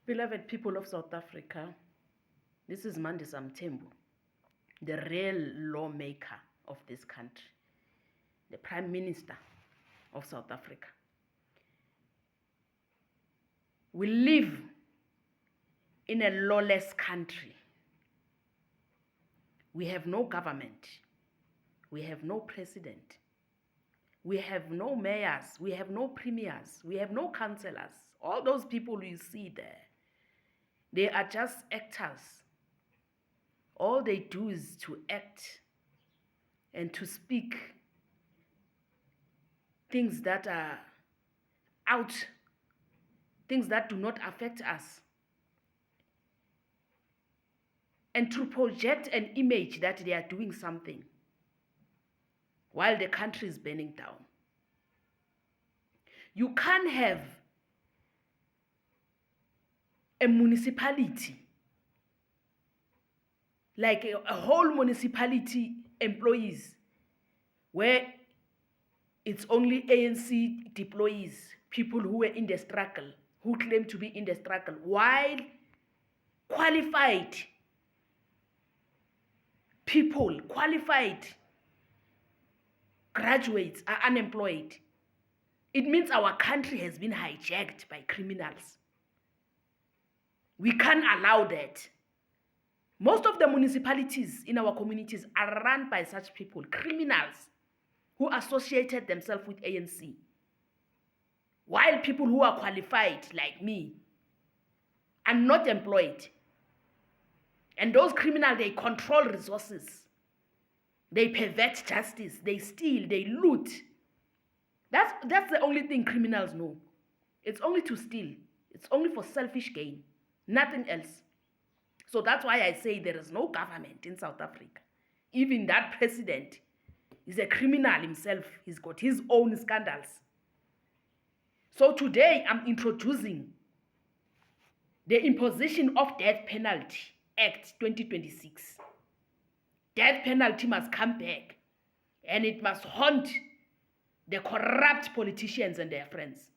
Beloved people of South Africa, this is Mandisa Mthembu, the real lawmaker of this country, the Prime Minister of South Africa. We live in a lawless country. We have no government. We have no president. We have no mayors. We have no premiers. We have no councillors. All those people you see there, they are just actors. All they do is to act and to speak things that are out, things that do not affect us, and to project an image that they are doing something while the country is burning down. You can't have a municipality, like a whole municipality employees, where it's only ANC deployees, people who were in the struggle, who claim to be in the struggle, while qualified people, qualified graduates are unemployed. It means our country has been hijacked by criminals. We can't allow that. Most of the municipalities in our communities are run by such people, criminals who associated themselves with ANC. While people who are qualified, like me, are not employed. And those criminals, they control resources. They pervert justice. They steal. They loot. That's the only thing criminals know. It's only to steal. It's only for selfish gain. Nothing else. So that's why I say there is no government in South Africa. Even that president is a criminal himself. He's got his own scandals. So today I'm introducing the Imposition of Death Penalty Act 2026. Death penalty must come back, and it must haunt the corrupt politicians and their friends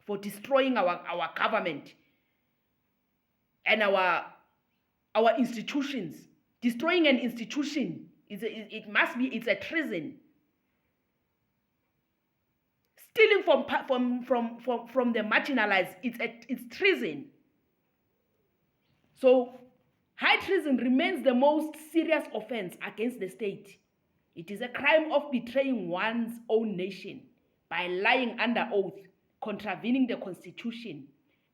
for destroying our government and our institutions. Destroying an institution it's a treason. Stealing from the marginalized, it's treason. So high treason remains the most serious offense against the state. It is a crime of betraying one's own nation by lying under oath, contravening the constitution,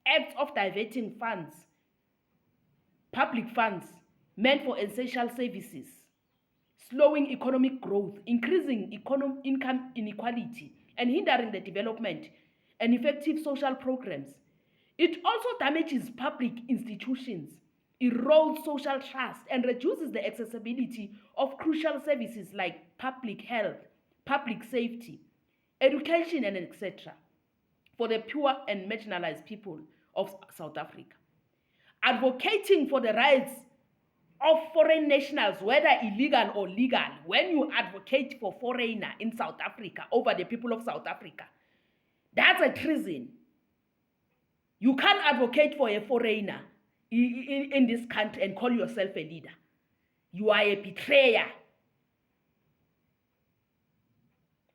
acts of diverting funds, public funds meant for essential services, slowing economic growth, increasing income inequality, and hindering the development and effective social programs. It also damages public institutions, erodes social trust, and reduces the accessibility of crucial services like public health, public safety, education, and etc. for the poor and marginalized people of South Africa. Advocating for the rights of foreign nationals, whether illegal or legal, when you advocate for foreigner in South Africa over the people of South Africa, that's a treason. You can't advocate for a foreigner in this country and call yourself a leader. You are a betrayer.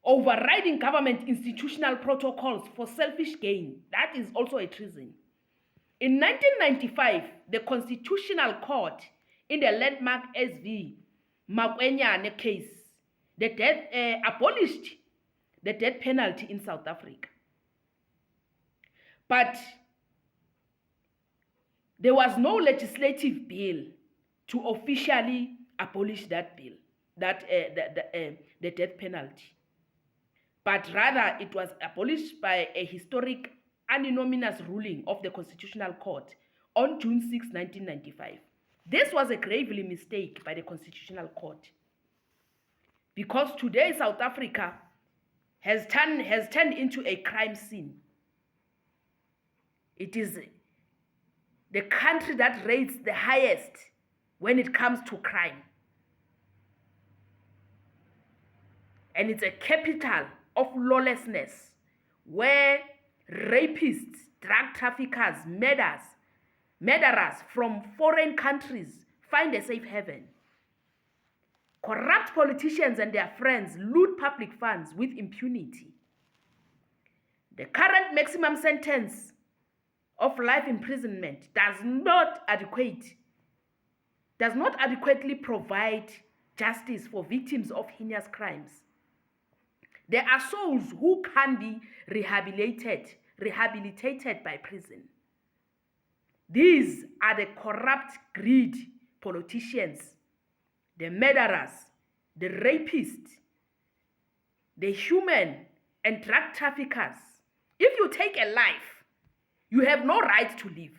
Overriding government institutional protocols for selfish gain, that is also a treason. In 1995, the Constitutional Court, in the landmark SV Makwenyane case, abolished the death penalty in South Africa. But there was no legislative bill to officially abolish that bill, the death penalty. But rather, it was abolished by a historic unanimous ruling of the Constitutional Court on June 6, 1995. This was a gravely mistake by the Constitutional Court, because today South Africa has turned into a crime scene. It is the country that rates the highest when it comes to crime. And it's a capital of lawlessness, where rapists, drug traffickers, murderers Murderers from foreign countries find a safe haven. Corrupt politicians and their friends loot public funds with impunity. The current maximum sentence of life imprisonment does not adequately provide justice for victims of heinous crimes. There are souls who can be rehabilitated by prison. These are the corrupt, greedy politicians, the murderers, the rapists, the human and drug traffickers. If you take a life, you have no right to live.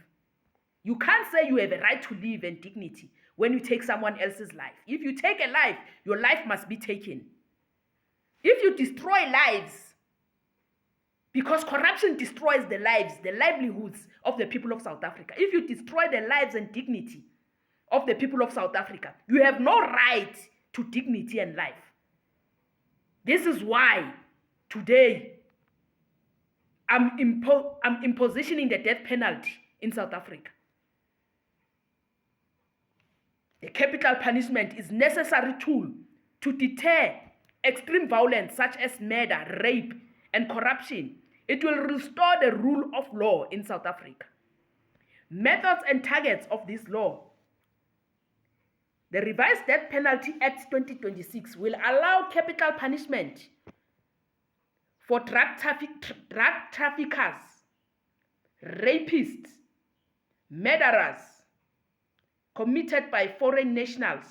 You can't say you have a right to live and dignity when you take someone else's life. If you take a life, your life must be taken. If you destroy lives, because corruption destroys the lives, the livelihoods of the people of South Africa. If you destroy the lives and dignity of the people of South Africa, you have no right to dignity and life. This is why today I'm impositioning the death penalty in South Africa. The capital punishment is a necessary tool to deter extreme violence such as murder, rape, and corruption. It will restore the rule of law in South Africa. Methods and targets of this law. The Revised Death Penalty Act 2026 will allow capital punishment for drug traffickers, rapists, murderers committed by foreign nationals,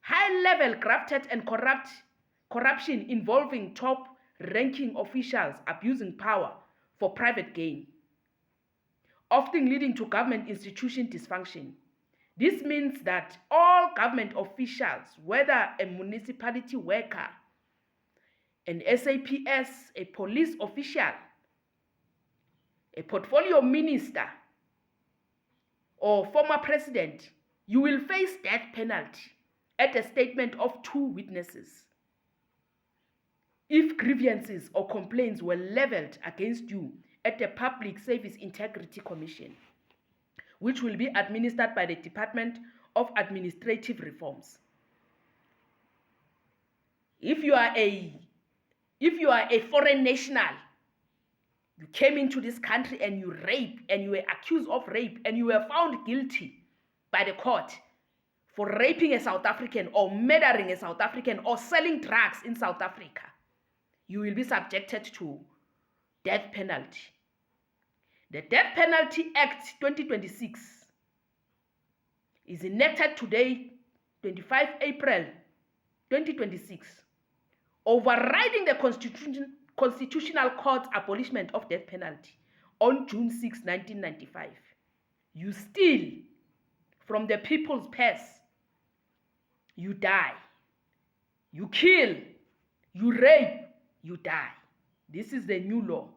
high-level grafted and corruption involving top-ranking officials abusing power for private gain, often leading to government institution dysfunction. This means that all government officials, whether a municipality worker, an SAPS, a police official, a portfolio minister, or former president, you will face death penalty at a statement of 2 witnesses if grievances or complaints were leveled against you at the Public Service Integrity Commission, which will be administered by the Department of Administrative Reforms. If you are a foreign national, you came into this country and you raped and you were accused of rape and you were found guilty by the court for raping a South African or murdering a South African or selling drugs in South Africa, you will be subjected to death penalty. The Death Penalty Act 2026 is enacted today, 25 April 2026, overriding the Constitutional Court's abolishment of death penalty on June 6, 1995. You steal from the people's purse, you die. You kill, you rape, you die. This is the new law.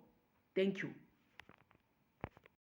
Thank you.